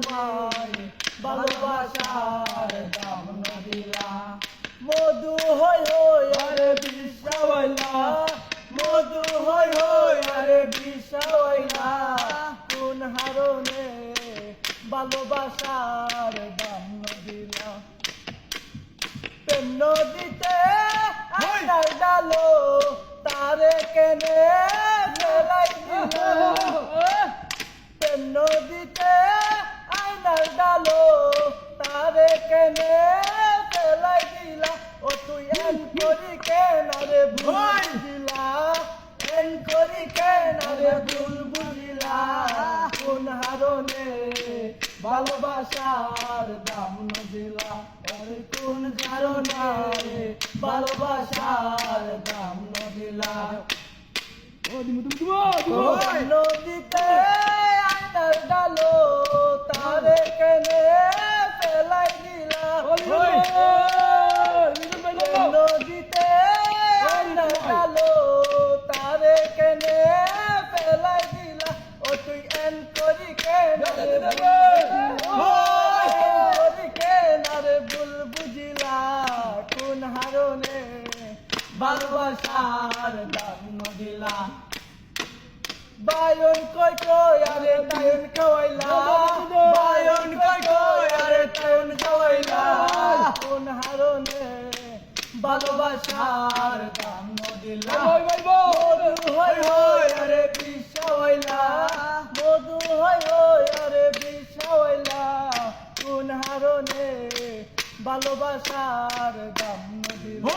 মাই ভালোবাসার দাম নদিলা মধু হই হই আরে বিষাওয়াইলা মধু হই হই আরে বিষাওয়াইলা কোন হারনে ভালোবাসার দাম নদিলা প্রেম নদীতে আইনার ডালো তারে কেনে ফেলাই দিলা প্রেম নদীতে আইনার ডালো তারে কেনে ফেলাই দিলা ও তুই এন করি কেনারে ভুল দিলা এন করি কেনারে ভুল বুঝিলা কোন হারনে ভালোবাসার দাম নদিলা আরে কোন কারণে ভালোবাসার দাম নদিলা নদীতে আইনার ডালো তারে কেনে ফেলাই দিলা নদীতে আইনার ডালো তারে কেনে ফেলাই দিলা ও তুই এন করি কেনারে ভুল বুঝিলা কোন হারনে ভালোবাসার দাম নদিলা বায়ন কই কই আরে তায়ন খাওয়াইলা বায়ন কই কই আরে তায়ন খাওয়াইলা কোন হারনে ভালোবাসার দাম নদিলা মধু হই হই আরে বিষাওয়াইলা মধু হই হই আরে বিষাওয়াইলা কোন হারনে ভালোবাসার দাম নদিলা